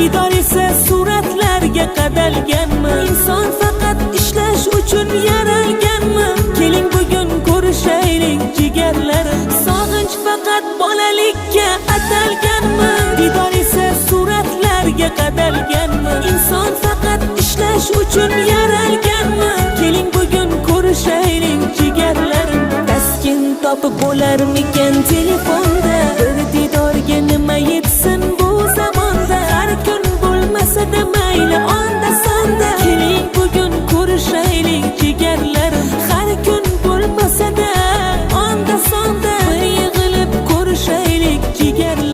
Didor esa suratlarga qadalganmi? Inson faqat ishlash uchun yaralganmi? Keling bugun ko'rishaylik jigarlarim. Sog'inch faqat bolalikka atalganmi? Didor esa suratlarga qadalganmi? Inson faqat ishlash uchun yaralganmi? Keling bugun ko'rishaylik jigarlarim. Taskin topib bo'larmikan telefon